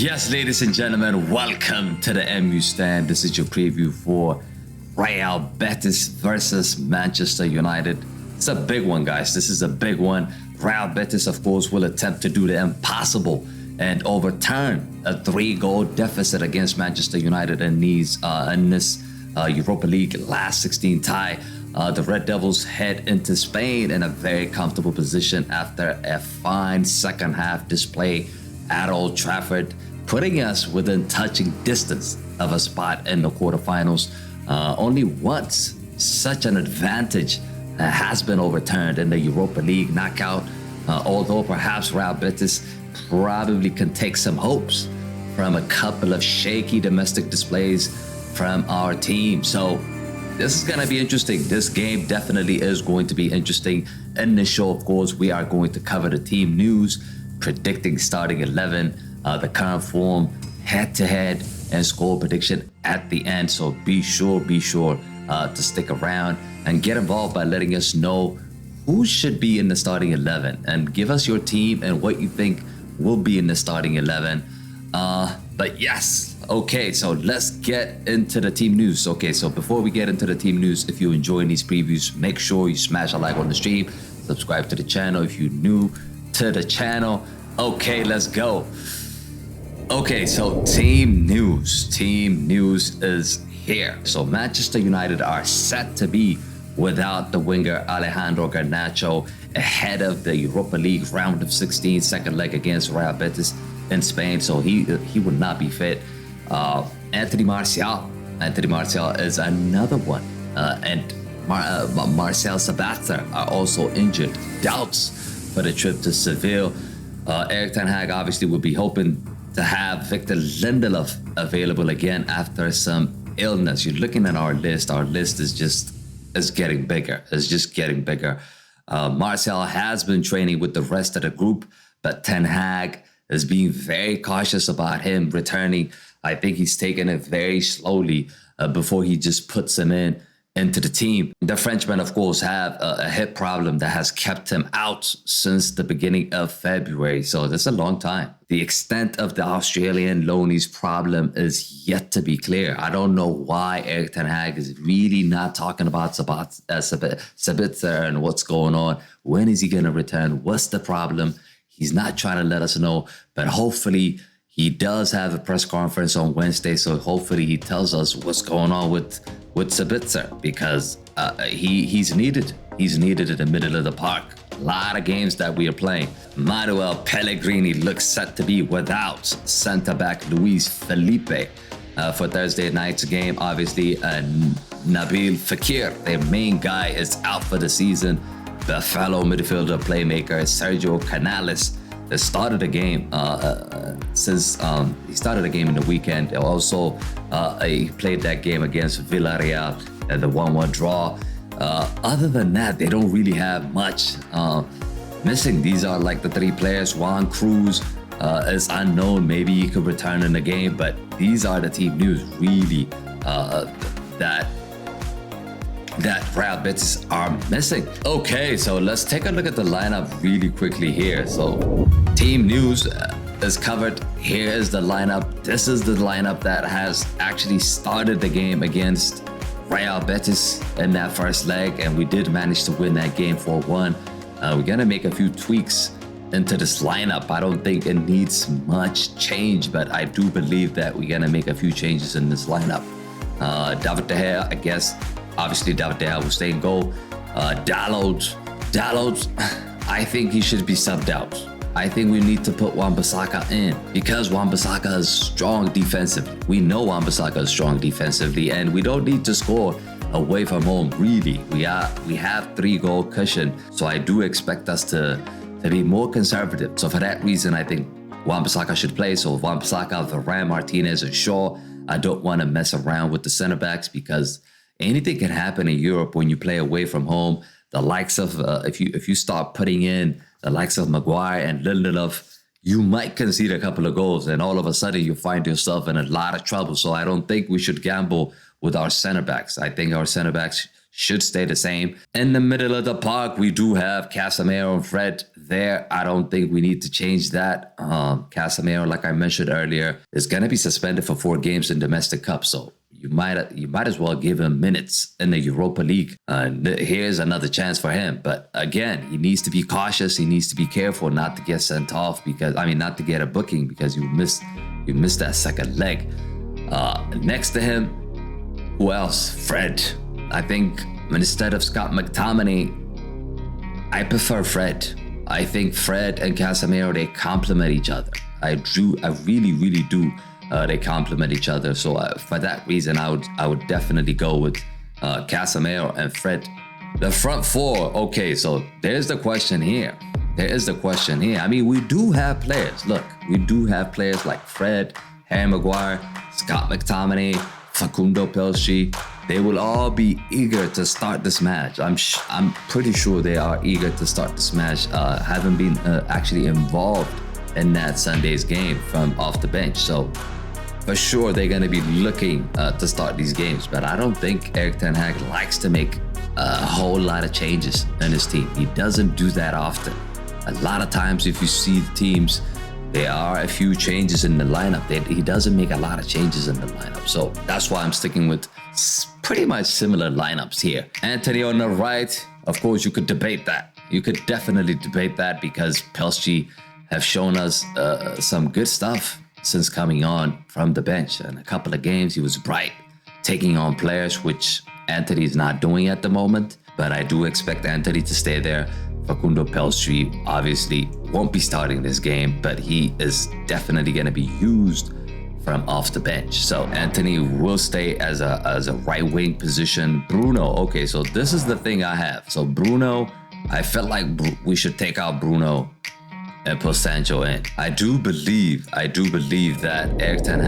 Yes, ladies and gentlemen, welcome to the MU Stand. This is your preview for Real Betis versus Manchester United. It's a big one, guys. This is a big one. Real Betis, of course, will attempt to do the impossible and overturn a 3-goal deficit against Manchester United in this Europa League last 16 tie. The Red Devils head into Spain in a very comfortable position after a fine second half display at Old Trafford, putting us within touching distance of a spot in the quarterfinals. Only once such an advantage has been overturned in the Europa League knockout, although perhaps Real Betis probably can take some hopes from a couple of shaky domestic displays from our team. So this is going to be interesting. This game definitely is going to be interesting. In this show, of course, we are going to cover the team news, predicting starting 11, the current form, head-to-head, and score prediction at the end. So be sure to stick around and get involved by letting us know who should be in the starting 11 and give us your team and what you think will be in the starting 11. But yes, okay, so let's get into the team news. Okay, so before we get into the team news, if you're enjoying these previews, make sure you smash a like on the stream, subscribe to the channel if you're new to the channel. Okay, let's go. Okay, so team news is here. So Manchester United are set to be without the winger Alejandro Garnacho ahead of the Europa League round of 16 second leg against Real Betis in Spain. So he would not be fit. Antony Martial is another one, and Marcel Sabitzer are also injured. Doubts for the trip to Seville. Erik ten Hag obviously will be hoping to have Victor Lindelof available again after some illness. You're looking at our list. Our list is getting bigger. It's just getting bigger. Martial has been training with the rest of the group, but ten Hag is being very cautious about him returning. I think he's taking it very slowly before he just puts him into the team. The Frenchmen, of course, have a hip problem that has kept him out since the beginning of February. So that's a long time. The extent of the Australian loanee's problem is yet to be clear. I don't know why Erik ten Hag is really not talking about Sabitzer and what's going on. When is he going to return? What's the problem? He's not trying to let us know, but hopefully he does have a press conference on Wednesday. So hopefully he tells us what's going on with Sabitzer, because he's needed. He's needed in the middle of the park. A lot of games that we are playing. Manuel Pellegrini looks set to be without centre-back Luis Felipe for Thursday night's game. Obviously, Nabil Fekir, their main guy, is out for the season. The fellow midfielder playmaker Sergio Canales has started the game since he started the game in the weekend. Also, he played that game against Villarreal and the 1-1 draw. Other than that, they don't really have much missing. These are like the three players. Juan Cruz is unknown. Maybe he could return in the game, but these are the team news really that Real Betis are missing. Okay, so let's take a look at the lineup really quickly here. So team news is covered. Here is the lineup. This is the lineup that has actually started the game against Real Betis in that first leg, and we did manage to win that game 4-1. We're gonna make a few tweaks into this lineup. I don't think it needs much change, but I do believe that we're gonna make a few changes in this lineup. David De Gea, I guess. Obviously, David De Gea will stay in goal. Dalot, I think he should be subbed out. I think we need to put Wan-Bissaka in because Wan-Bissaka is strong defensively. We know Wan-Bissaka is strong defensively, and we don't need to score away from home, really. We have 3-goal cushion, so I do expect us to be more conservative. So for that reason, I think Wan-Bissaka should play. So Wan-Bissaka, Varane, Martinez, and Shaw. I don't want to mess around with the center backs because anything can happen in Europe when you play away from home. The likes of if you start putting in the likes of Maguire and Lindelof, you might concede a couple of goals and all of a sudden you find yourself in a lot of trouble. So I don't think we should gamble with our center backs. I think our center backs should stay the same. In the middle of the park, we do have Casemiro and Fred there. I don't think we need to change that. Casemiro, like I mentioned earlier, is going to be suspended for 4 games in domestic cup. So you might as well give him minutes in the Europa League. Here's another chance for him. But again, he needs to be cautious. He needs to be careful not to get sent off not to get a booking because you missed that second leg. Next to him, who else? Fred. I think instead of Scott McTominay, I prefer Fred. I think Fred and Casemiro, they complement each other. I really, really do. They complement each other. So for that reason, I would definitely go with Casemiro and Fred. The front 4. Okay, so there's the question here. I mean, we do have players. Look, we do have players like Fred, Harry Maguire, Scott McTominay, Facundo Pellistri. They will all be eager to start this match. I'm pretty sure they are eager to start this match, having been actually involved in that Sunday's game from off the bench. So for sure, they're going to be looking to start these games. But I don't think Erik ten Hag likes to make a whole lot of changes in his team. He doesn't do that often. A lot of times, if you see the teams, there are a few changes in the lineup. He doesn't make a lot of changes in the lineup. So that's why I'm sticking with pretty much similar lineups here. Antony on the right, of course, you could debate that. You could definitely debate that because Pellistri have shown us some good stuff since coming on from the bench. In a couple of games, he was bright, taking on players, which Antony is not doing at the moment. But I do expect Antony to stay there. Facundo Pellistri obviously won't be starting this game, but he is definitely going to be used from off the bench. So Antony will stay as a right wing position. Bruno, okay, so this is the thing I have. So Bruno, I felt like we should take out Bruno and put Sancho in. I do believe that Erik ten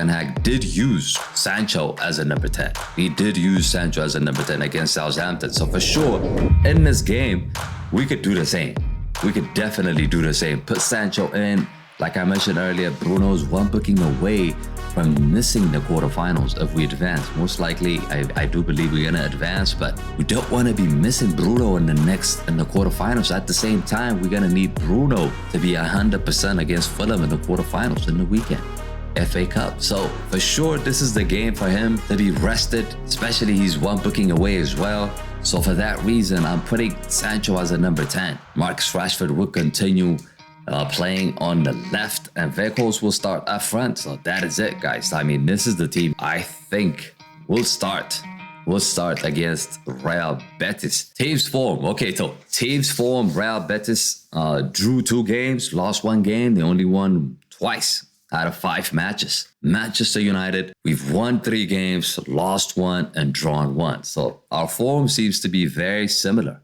Hag did use Sancho as a number 10. He did use Sancho as a number 10 against Southampton. So for sure, in this game, we could do the same. We could definitely do the same. Put Sancho in. Like I mentioned earlier, Bruno's 1 booking away from missing the quarterfinals if we advance. Most likely, I do believe we're going to advance, but we don't want to be missing Bruno in the quarterfinals. At the same time, we're going to need Bruno to be 100% against Fulham in the quarterfinals in the weekend. FA Cup. So for sure, this is the game for him to be rested, especially he's 1 booking away as well. So for that reason, I'm putting Sancho as a number 10. Marcus Rashford will continue playing on the left and Weghorst will start up front. So that is it, guys. I mean, this is the team I think will start. We'll start against Real Betis. Team's form. Okay, so team's form, Real Betis drew 2 games, lost 1 game. They only won twice out of 5 matches. Manchester United, we've won 3 games, lost 1, and drawn 1. So our form seems to be very similar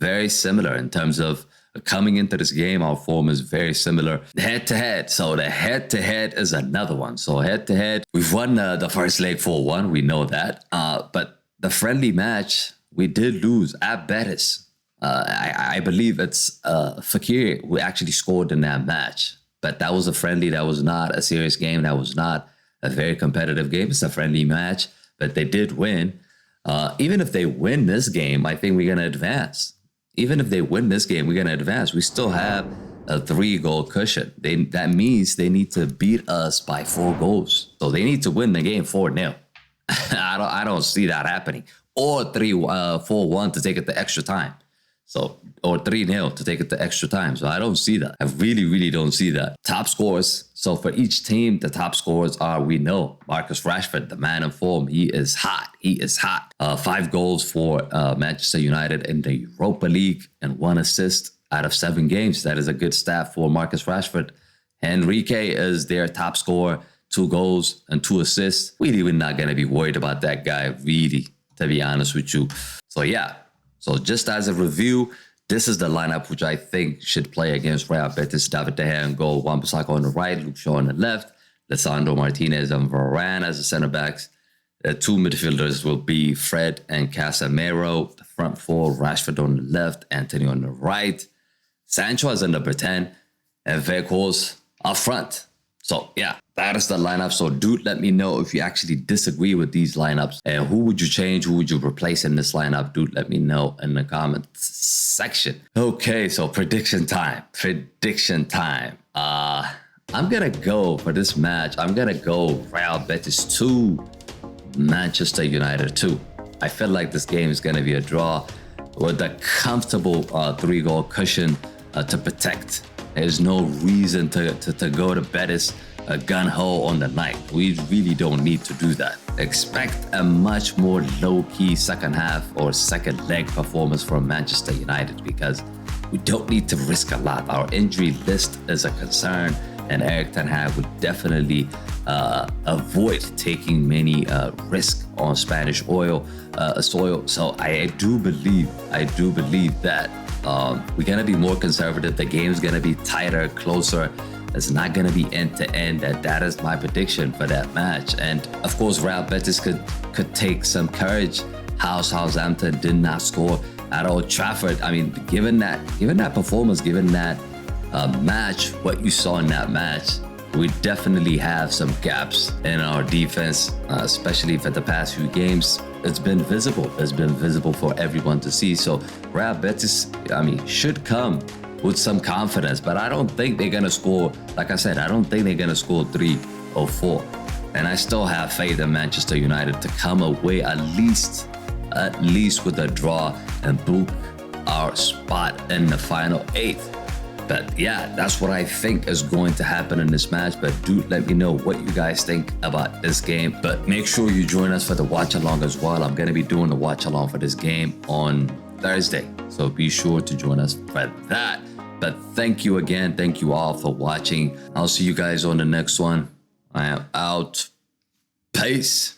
in terms of coming into this game. Our form is very similar. Head-to-head. So the head-to-head is another one. So head-to-head, we've won the first leg 4-1. We know that. But the friendly match, we did lose at Betis. I believe it's Fekir who actually scored in that match. But that was a friendly. That was not a serious game. That was not a very competitive game. It's a friendly match, but they did win. Even if they win this game, I think we're going to advance. Even if they win this game, we're going to advance. We still have a 3-goal cushion. That means they need to beat us by 4 goals. So they need to win the game 4-0. I don't see that happening. Or 4-1 to take it to extra time. So, or 3-0 to take it to extra time. So I don't see that. I really, really don't see that. Top scores. So for each team, the top scores are, we know, Marcus Rashford, the man in form. He is hot. 5 goals for Manchester United in the Europa League and 1 assist out of 7 games. That is a good stat for Marcus Rashford. Henrique is their top scorer. 2 goals and 2 assists. We're not going to be worried about that guy, really, to be honest with you. So yeah. So just as a review, this is the lineup which I think should play against Real Betis. David De Gea in goal, Wan-Bissaka on the right, Luke Shaw on the left, Lisandro Martinez and Varane as the centre backs. The 2 midfielders will be Fred and Casemiro. The front 4, Rashford on the left, Antony on the right. Sancho as a number 10, and Weghorst up front. So yeah, that is the lineup. So dude, let me know if you actually disagree with these lineups and who would you change, who would you replace in this lineup? Dude, let me know in the comments section. Okay, so prediction time. I'm gonna go for this match. I'm gonna go Real Betis 2, Manchester United 2. I feel like this game is gonna be a draw with a comfortable 3-goal cushion to protect. There's no reason to go to Betis gun-ho on the night. We really don't need to do that. Expect a much more low-key second half or second leg performance from Manchester United because we don't need to risk a lot. Our injury list is a concern, and Erik ten Hag would definitely avoid taking many risks on Spanish soil. So I do believe that we're gonna be more conservative. The game's gonna be tighter, closer. It's not gonna be end to end. That is my prediction for that match. And of course, Real Betis could take some courage. How Southampton did not score at Old Trafford. I mean, given that performance, given that match, what you saw in that match, we definitely have some gaps in our defense, especially for the past few games. It's been visible. It's been visible for everyone to see. So Real Betis, should come with some confidence, but I don't think they're gonna score. Like I said, I don't think they're gonna score 3 or 4. And I still have faith in Manchester United to come away at least with a draw and book our spot in the final 8. But yeah, that's what I think is going to happen in this match. But do let me know what you guys think about this game. But make sure you join us for the watch along as well. I'm going to be doing the watch along for this game on Thursday. So be sure to join us for that. But thank you again. Thank you all for watching. I'll see you guys on the next one. I am out. Peace.